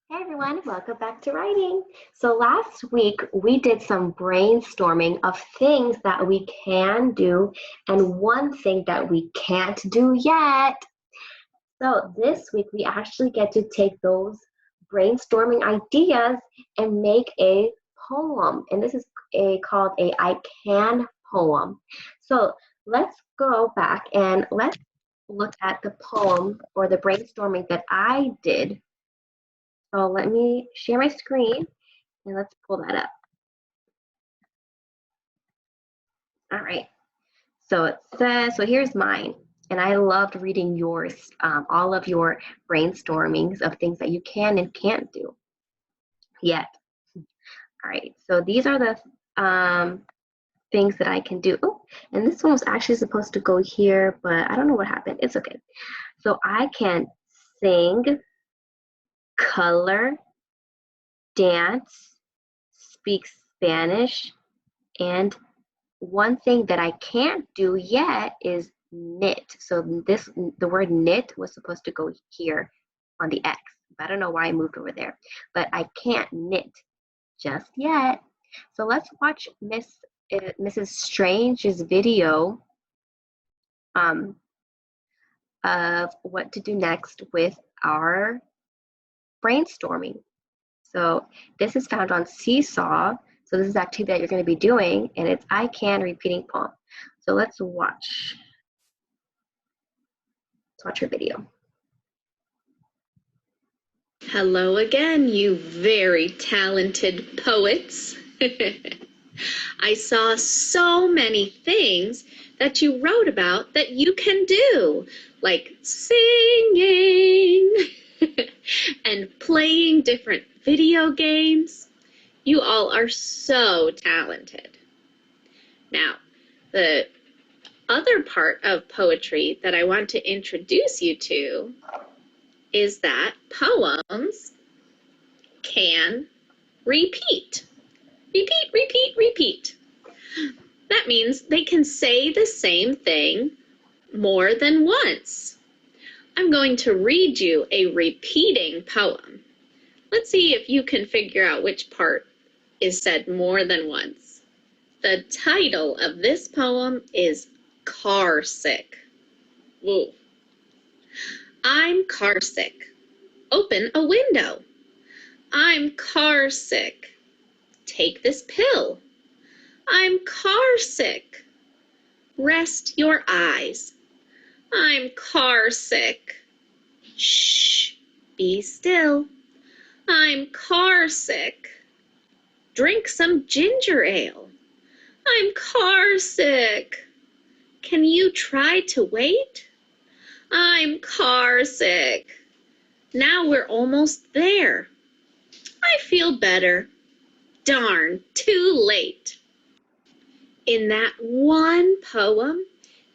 Hey everyone, welcome back to writing. So last week we did some brainstorming of things that we can do and one thing that we can't do yet. So this week we actually get to take those brainstorming ideas and make a poem. And this is called a I can poem. So let's go back and let's look at the poem or the brainstorming that I did. So let me share my screen and let's pull that up. All right. So it says, so here's mine. And I loved reading yours, all of your brainstormings of things that you can and can't do yet. All right. So these are the things that I can do. Oh, and this one was actually supposed to go here, but I don't know what happened. It's okay. So I can sing, color, dance, speak Spanish, and one thing that I can't do yet is knit. So the word knit was supposed to go here on the X. I don't know why I moved over there, but I can't knit just yet. So let's watch Mrs. Strange's video of what to do next with our brainstorming. So this is found on Seesaw. So this is activity that you're going to be doing, and it's I can repeating poem. So let's watch. Let's watch your video. Hello again, you very talented poets. I saw so many things that you wrote about that you can do, like singing and playing different video games. You all are so talented. Now, the other part of poetry that I want to introduce you to is that poems can repeat. Repeat, repeat, repeat. That means they can say the same thing more than once. I'm going to read you a repeating poem. Let's see if you can figure out which part is said more than once. The title of this poem is Car Sick. Woo. I'm car sick. Open a window. I'm car sick. Take this pill. I'm car sick. Rest your eyes. I'm car sick. Shh, be still. I'm car sick. Drink some ginger ale. I'm car sick. Can you try to wait? I'm car sick. Now we're almost there. I feel better. Darn, too late. In that one poem,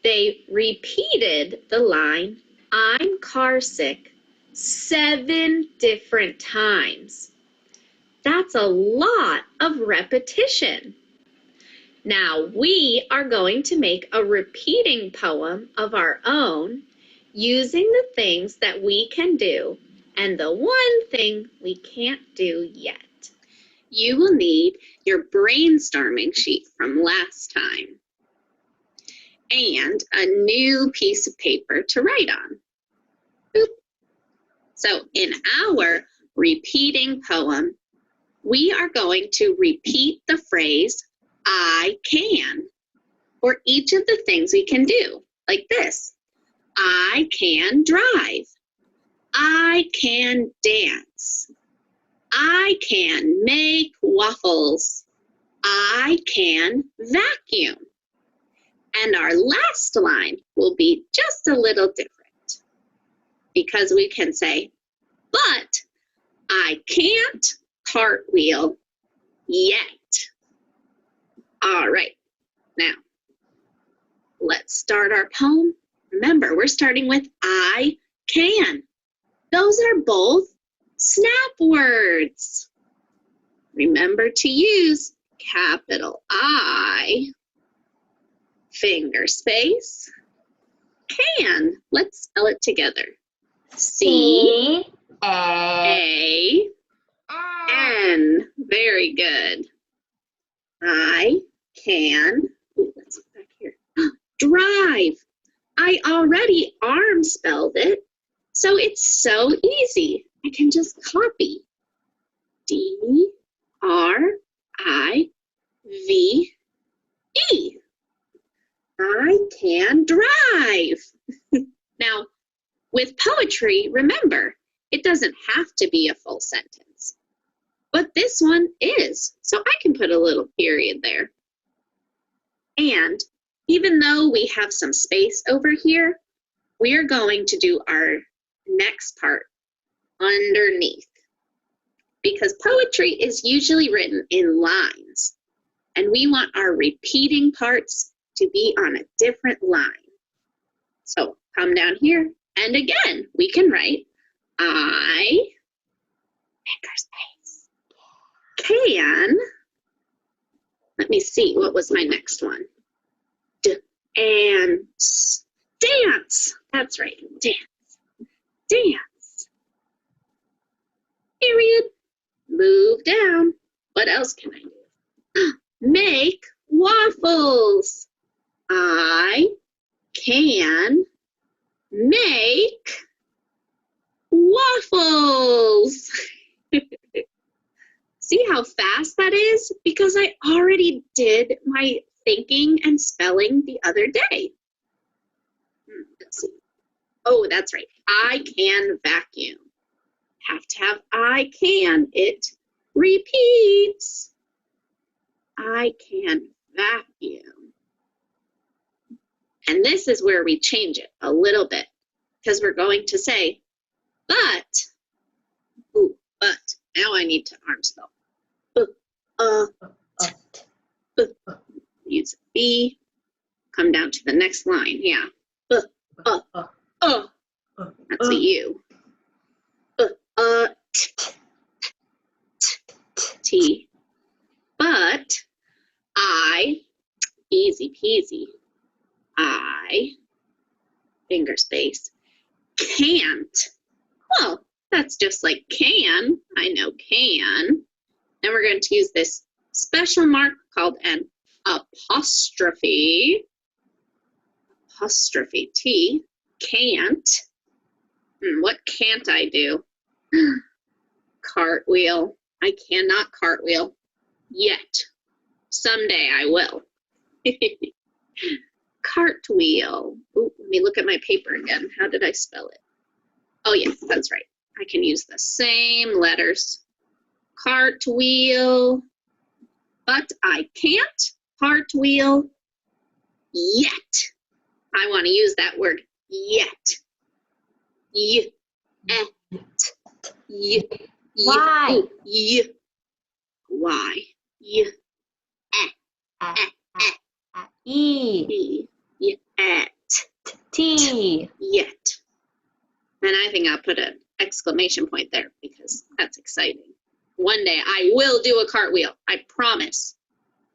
they repeated the line, I'm car sick, 7 different times. That's a lot of repetition. Now we are going to make a repeating poem of our own using the things that we can do and the one thing we can't do yet. You will need your brainstorming sheet from last time and a new piece of paper to write on. Boop. So in our repeating poem, we are going to repeat the phrase, I can, for each of the things we can do, like this. I can drive. I can dance. I can make waffles. I can vacuum. And our last line will be just a little different because we can say, but I can't cartwheel yet. All right, now let's start our poem. Remember, we're starting with I can. Those are both snap words. Remember to use capital I, finger space, can. Let's spell it together. C-A-N. Very good. I can, let's look back here. Drive. I already arm spelled it, so it's so easy. I can just copy. D-R-I-V-E. I can drive. Now, with poetry, remember, it doesn't have to be a full sentence. But this one is, so I can put a little period there. And even though we have some space over here, we're going to do our next part underneath. Because poetry is usually written in lines, and we want our repeating parts to be on a different line. So come down here, and again, we can write I, can, let me see, what was my next one? Dance. That's right, dance. Period. Move down. What else can I do? Make waffles. I can make waffles. See how fast that is? Because I already did my thinking and spelling the other day. Let's see. Oh, that's right. I can vacuum. Have to have I can. It repeats. I can vacuum. And this is where we change it a little bit, because we're going to say, but. Now I need to arm spell. Use B. Come down to the next line. Yeah. That's a U. T. But I, easy peasy, I, finger space, can't. Well, that's just like can. I know can. And we're going to use this special mark called an apostrophe. Apostrophe T. Can't. What can't I do? Cartwheel. I cannot cartwheel yet. Someday I will. Cartwheel. Ooh, let me look at my paper again. How did I spell it? Oh, yes, that's right. I can use the same letters. Cartwheel. But I can't cartwheel yet. I want to use that word yet. Why? Why? T. Yet. And I think I'll put an exclamation point there because that's exciting. One day I will do a cartwheel, I promise.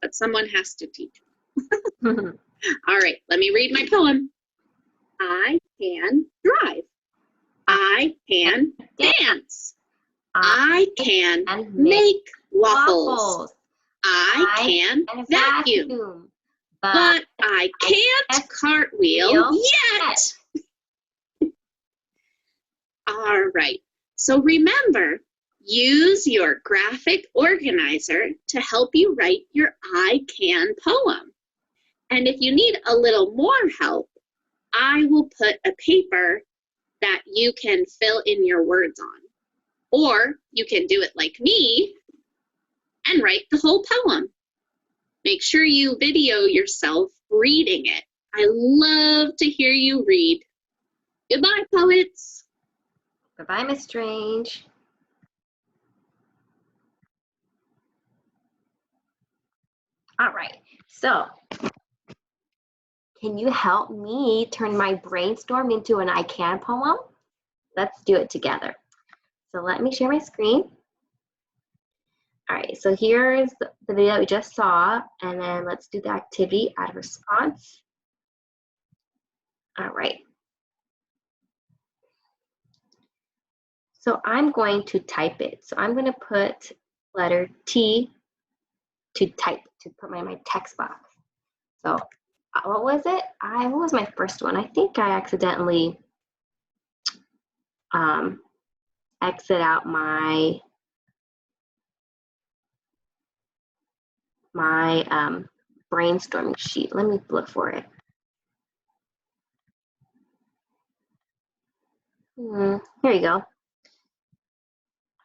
But someone has to teach me. All right, let me read my poem. I can drive. I can dance. I can make waffles. I can vacuum. But I can't cartwheel yet. All right, so remember, use your graphic organizer to help you write your I can poem. And if you need a little more help, I will put a paper that you can fill in your words on. Or you can do it like me and write the whole poem. Make sure you video yourself reading it. I love to hear you read. Goodbye, poets. Goodbye, Miss Strange. All right, so can you help me turn my brainstorm into an I can poem? Let's do it together. So let me share my screen. All right, so here's the video that we just saw, and then let's do the activity, add a response. All right. So I'm going to type it. So I'm going to put letter T to type, to put my text box. So what was it? What was my first one? I think I accidentally exit out my brainstorming sheet. Let me look for it. Here you go. All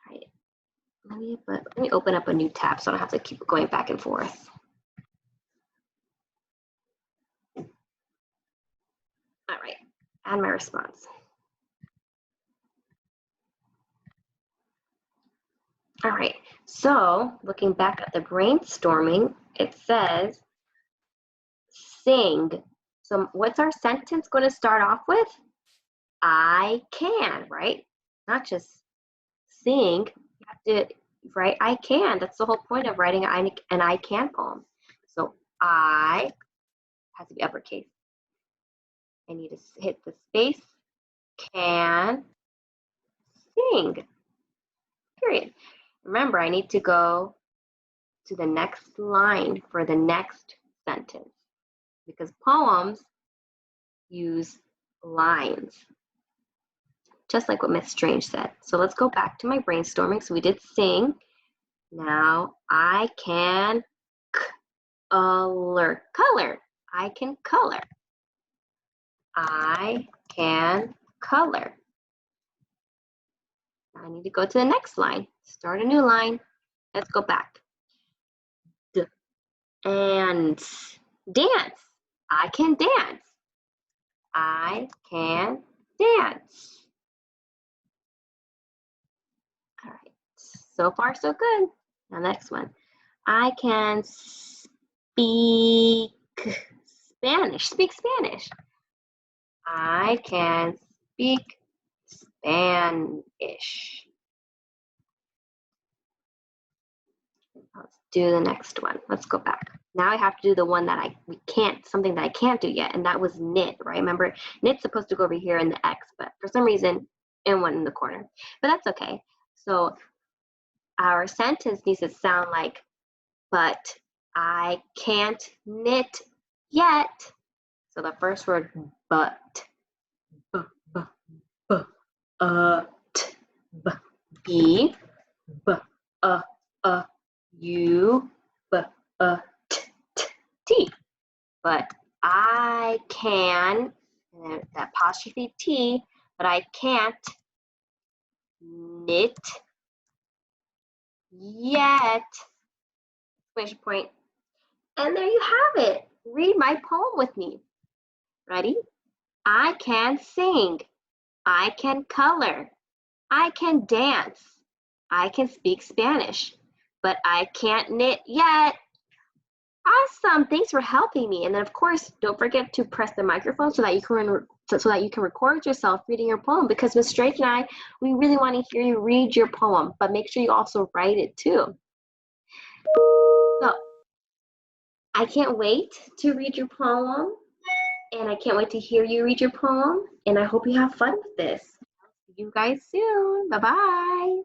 right. Let me open up a new tab so I don't have to keep going back and forth. All right. Add my response. All right. So looking back at the brainstorming, it says sing. So what's our sentence going to start off with? I can, right? Not just sing. You have to write I can. That's the whole point of writing an I can poem. So I has to be uppercase. I need to hit the space, can sing, period. Remember, I need to go to the next line for the next sentence because poems use lines, just like what Miss Strange said. So let's go back to my brainstorming. So we did sing. Now I can color. I can color. I can color. Now I need to go to the next line. Start a new line. Let's go back. And dance. I can dance. I can dance. All right. So far, so good. Now, next one. I can speak Spanish. Speak Spanish. I can speak Spanish. Let's do the next one. Let's go back. Now I have to do the one that something that I can't do yet, and that was knit, right? Remember, knit's supposed to go over here in the X, but for some reason, it went in the corner. But that's okay. So our sentence needs to sound like, but I can't knit yet. So the first word, but, be, you, t. But I can, and that apostrophe T, but I can't knit yet. Exclamation point. And there you have it. Read my poem with me. Ready? I can sing. I can color. I can dance. I can speak Spanish, but I can't knit yet. Awesome. Thanks for helping me. And then, of course, don't forget to press the microphone so that you can record yourself reading your poem, because Ms. Drake and I, we really want to hear you read your poem, but make sure you also write it too. So I can't wait to read your poem, and I can't wait to hear you read your poem, and I hope you have fun with this. See you guys soon. Bye-bye.